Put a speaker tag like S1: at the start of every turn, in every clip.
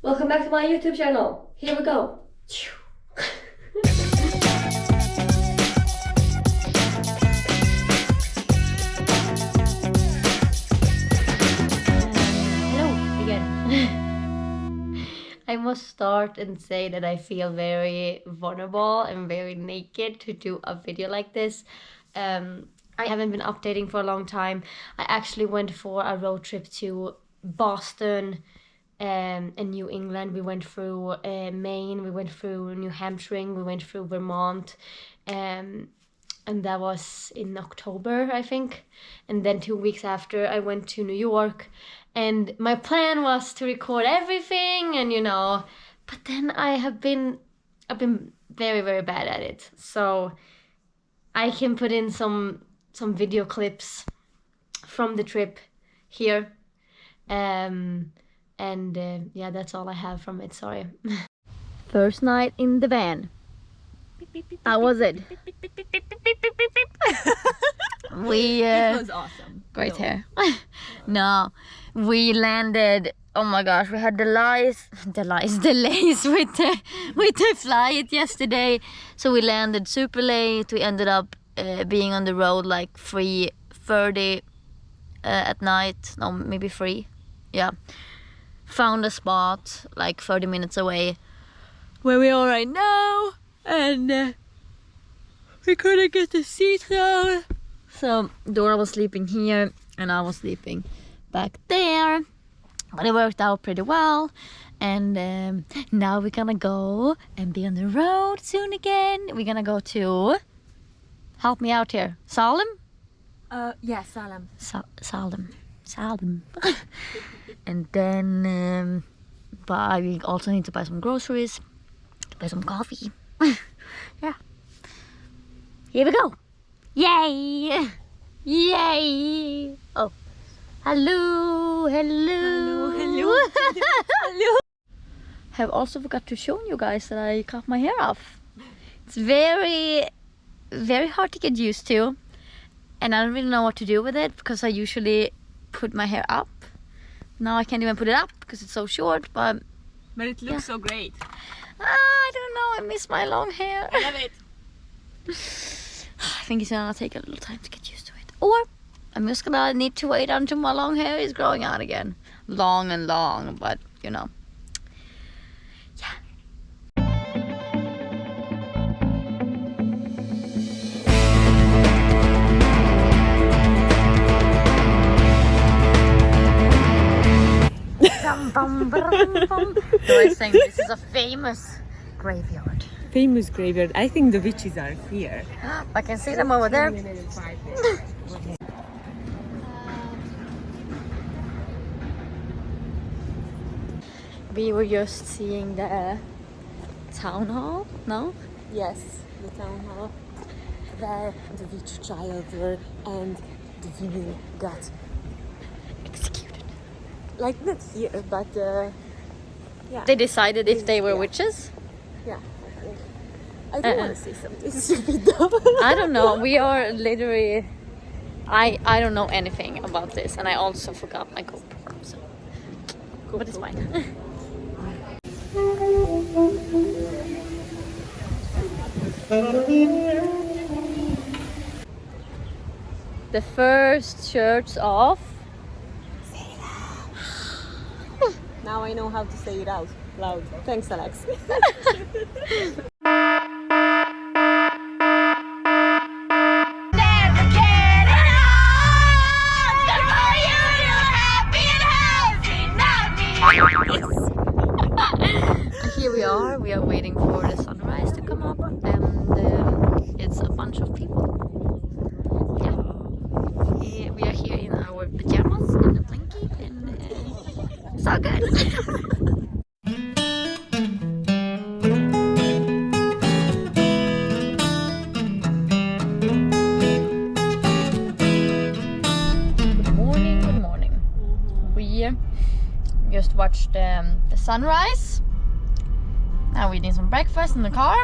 S1: Welcome back to my YouTube channel. Here we go. Hello again. I must start and say that I feel very vulnerable and very naked to do a video like this. I haven't been updating for a long time. I actually went for a road trip to Boston and New England. We went through Maine, we went through New Hampshire, we went through Vermont, and that was in October, I think. And then 2 weeks after, I went to New York, and my plan was to record everything, and but then I've been very, very bad at it. So I can put in some video clips from the trip here. Yeah, that's all I have from it. Sorry. First night in the van. How was it?
S2: It was awesome.
S1: Great hair. No, we landed. Oh my gosh, we had delays with the flight yesterday. So we landed super late. We ended up being on the road like 3:30 at night. No, maybe 3. Yeah. Found a spot like 30 minutes away where we are right now, and we couldn't get the seat down. So Dora was sleeping here and I was sleeping back there, but it worked out pretty well. And now we're gonna go and be on the road soon again. We're gonna go to, help me out here, Salem?
S2: Yeah, Salem.
S1: Salem. And then we also need to buy some groceries, buy some coffee. Yeah. Here we go. Yay! Yay! Oh, hello. Hello. Have also forgot to show you guys that I cut my hair off. It's very, very hard to get used to, and I don't really know what to do with it because I usually put my hair up. Now I can't even put it up because it's so short, but
S2: it looks so great.
S1: I don't know, I miss my long hair.
S2: I love it.
S1: I think it's gonna take a little time to get used to it. Or I'm just gonna need to wait until my long hair is growing out again. Long, but yeah. So I think this is a famous graveyard.
S2: Famous graveyard. I think the witches are here.
S1: I can see them over there. We were just seeing the town hall, no?
S2: Yes, the town hall. Where the witch child were and the women got
S1: Executed.
S2: like not here, but yeah.
S1: They decided if they were witches?
S2: Yeah. I don't want to say something stupid though.
S1: I don't know. We are literally... I don't know anything about this, and I also forgot my GoPro, so... But it's fine. The first church of...
S2: Now I know how to say it out loud. Thanks, Alex.
S1: Here we are waiting for the sunrise to come up, and it's a bunch of people. Yeah. We are here in our pajamas and a blanket, and so good. Good morning. We just watched the sunrise. Now we need some breakfast in the car,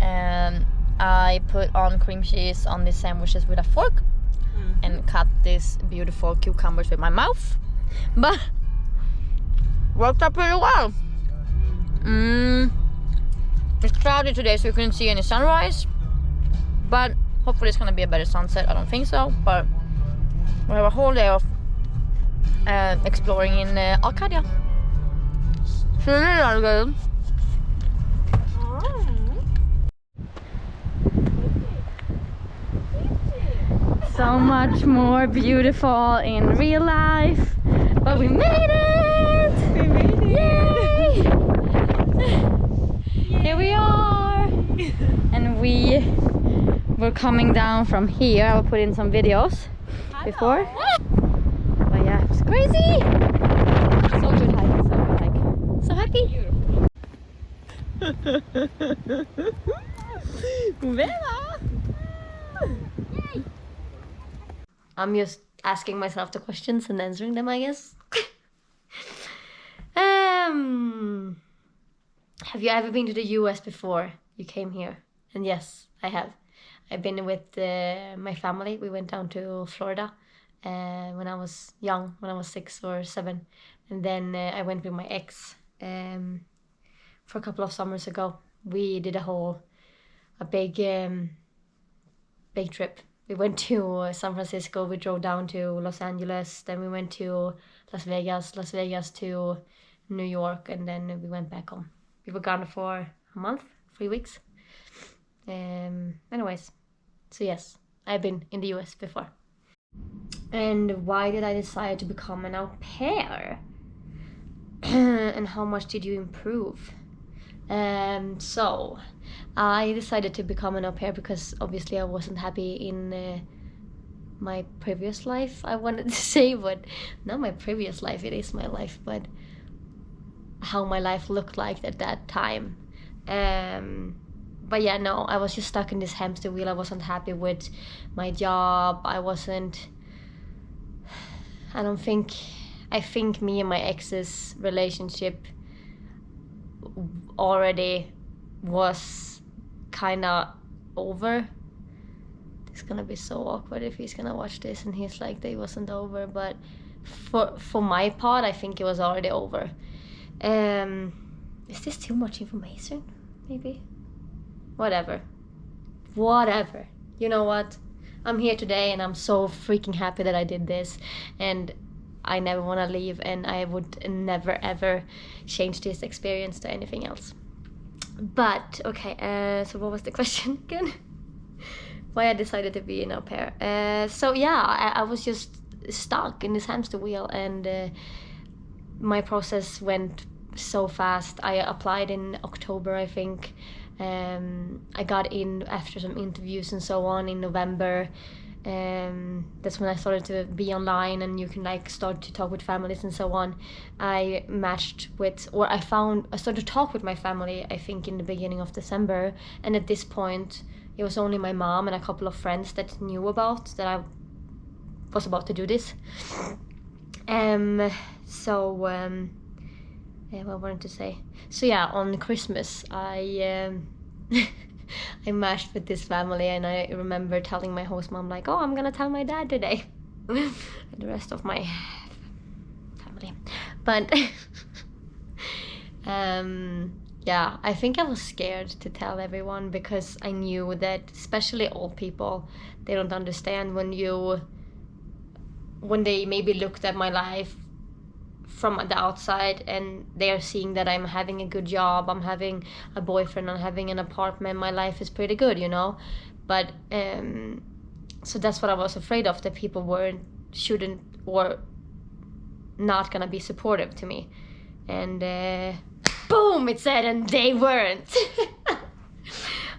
S1: and I put on cream cheese on these sandwiches with a fork and cut these beautiful cucumbers with my mouth. But
S3: worked out pretty well. It's cloudy today, so you couldn't see any sunrise, but hopefully it's gonna be a better sunset. I don't think so, but we have a whole day of exploring in Acadia. So really good. So much more beautiful in real life, but we made it! We made it! Yay! Here we are! And we were coming down from here. I will put in some videos before. But yeah, it was crazy! So good hike, so good hike. So happy! I'm just asking myself the questions and answering them, I guess. Have you ever been to the US before you came here? And yes, I have. I've been with my family. We went down to Florida when I was young, when I was 6 or 7. And then I went with my ex for a couple of summers ago. We did a big trip. We went to San Francisco, we drove down to Los Angeles, then we went to Las Vegas to New York, and then we went back home. We were gone for a month, 3 weeks. Anyways, so yes, I've been in the US before. And why did I decide to become an au pair? And how much did you improve? So I decided to become an au pair because obviously I wasn't happy in my previous life, I wanted to say, but not my previous life, it is my life, but how my life looked like at that time. But yeah, no, I was just stuck in this hamster wheel. I wasn't happy with my job. I think me and my ex's relationship already was kind of over. It's gonna be so awkward if he's gonna watch this and he's like, they wasn't over, but for my part, I think it was already over. Is this too much information? Maybe? Whatever. You know what? I'm here today and I'm so freaking happy that I did this, and I never want to leave, and I would never ever change this experience to anything else. But okay, so what was the question again? Why I decided to be an au pair. So yeah, I was just stuck in this hamster wheel, and my process went so fast. I applied in October, I think. I got in after some interviews and so on in November. That's when I started to be online, and you can like start to talk with families and so on. I started to talk with my family, I think, in the beginning of December, and at this point it was only my mom and a couple of friends that knew about that I was about to do this. What I wanted to say. So yeah, on Christmas I I matched with this family, and I remember telling my host mom like, oh, I'm gonna tell my dad today. And the rest of my family. But yeah, I think I was scared to tell everyone because I knew that especially old people, they don't understand when they maybe looked at my life from the outside and they are seeing that I'm having a good job, I'm having a boyfriend, I'm having an apartment, my life is pretty good, you know. But so that's what I was afraid of, that people shouldn't or not gonna be supportive to me. And boom, it said, and they weren't.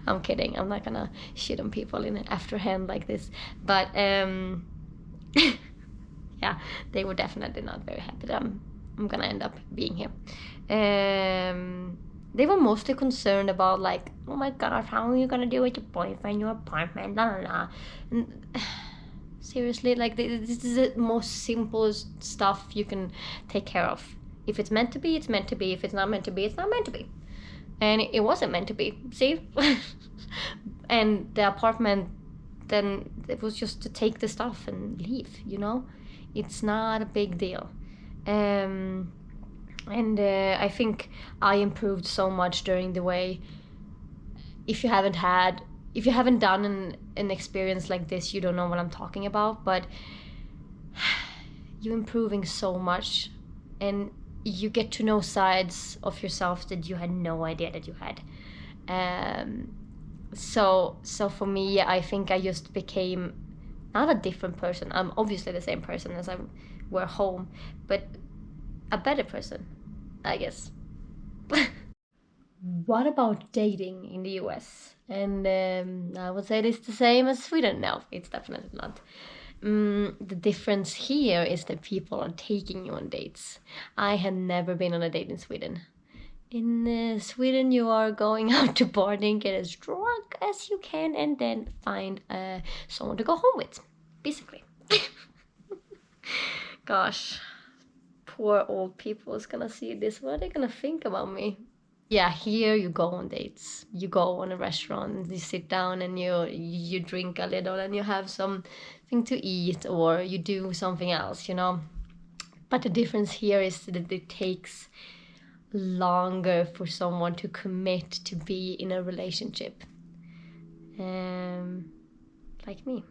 S3: I'm kidding, I'm not gonna shit on people in an afterhand like this, but yeah, they were definitely not very happy that I'm gonna end up being here. They were mostly concerned about like, oh my god, how are you gonna do with your boyfriend, your apartment, la la la. And seriously, like this is the most simplest stuff you can take care of. If it's meant to be, it's meant to be. If it's not meant to be, it's not meant to be. And it wasn't meant to be, see? And the apartment, then it was just to take the stuff and leave, you know? It's not a big deal. And I think I improved so much during the way. If you haven't done an experience like this, you don't know what I'm talking about, but you're improving so much, and you get to know sides of yourself that you had no idea that you had. So for me, I think I just became not a different person. I'm obviously the same person as I were home, but a better person, I guess. What about dating in the US? And I would say it's the same as Sweden. No, it's definitely not. The difference here is that people are taking you on dates. I had never been on a date in Sweden. In Sweden, you are going out to party, get as drunk as you can, and then find someone to go home with, basically. Gosh, poor old people is gonna see this. What are they gonna think about me? Yeah, here you go on dates. You go on a restaurant, you sit down and you drink a little and you have something to eat, or you do something else, you know. But the difference here is that it takes longer for someone to commit to be in a relationship. Like me.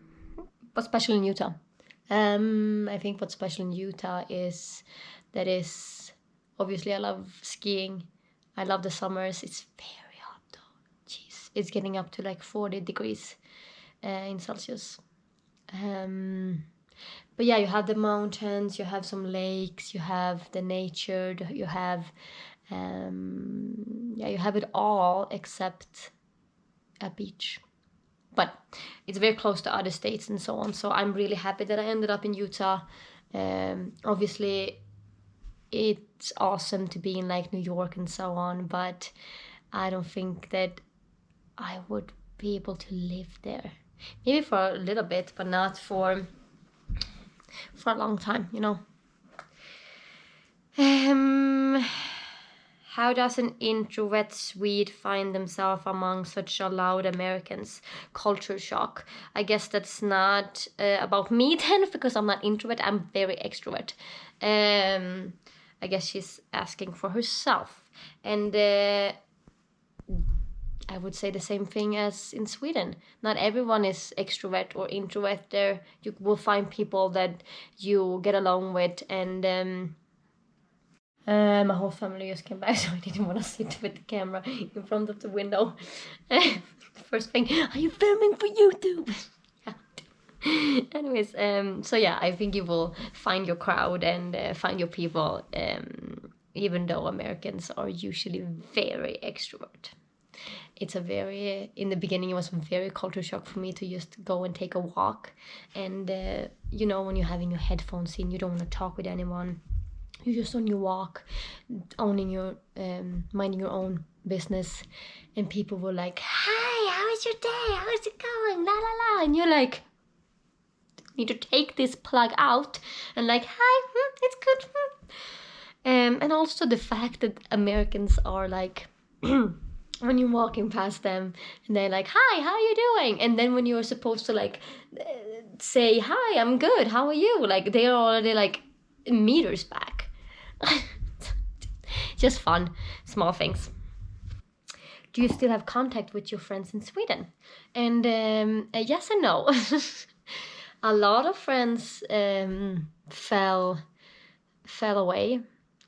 S3: What's special in Utah? I think what's special in Utah is that is obviously I love skiing. I love the summers. It's very hot though. Jeez, it's getting up to like 40 degrees in Celsius. But yeah, you have the mountains, you have some lakes, you have the nature, you have you have it all except a beach. But it's very close to other states and so on. So I'm really happy that I ended up in Utah. Obviously, it's awesome to be in like New York and so on, but I don't think that I would be able to live there. Maybe for a little bit, but not for a long time, you know. How does an introvert Swede find themselves among such a loud Americans? Culture shock. I guess that's not about me then, because I'm not introvert. I'm very extrovert. I guess she's asking for herself, and I would say the same thing as in Sweden. Not everyone is extrovert or introvert. There, you will find people that you get along with, and my whole family just came back, so I didn't want to sit with the camera in front of the window. First thing, are you filming for YouTube? Yeah. Anyways, so yeah, I think you will find your crowd and find your people, even though Americans are usually very extrovert. It's a very, in the beginning, it was a very culture shock for me to just go and take a walk. And, you know, when you're having your headphones in, you don't want to talk with anyone. You're just on your walk, owning your, minding your own business, and people were like, "Hi, how is your day? How is it going? La la la," and you're like, need to take this plug out and like, "Hi, it's good." And also the fact that Americans are like, when you're walking past them and they're like, "Hi, how are you doing?" And then when you're supposed to like say, "Hi, I'm good. How are you?" Like they are already like meters back. Just fun, small things. Do you still have contact with your friends in Sweden? And yes and no. A lot of friends fell away,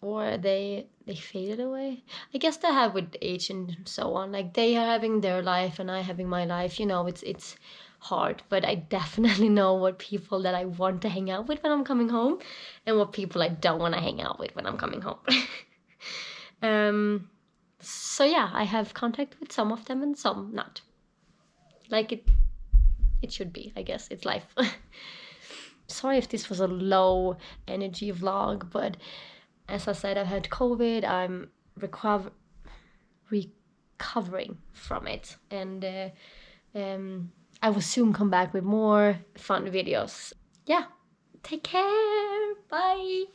S3: or they faded away. I guess they have with age and so on. Like they are having their life and I having my life. You know, it's hard, but I definitely know what people that I want to hang out with when I'm coming home, and what people I don't want to hang out with when I'm coming home. So yeah, I have contact with some of them and some not. Like it should be, I guess. It's life. Sorry if this was a low energy vlog, but as I said, I've had COVID. I'm recovering from it, and I will soon come back with more fun videos. Yeah, take care. Bye.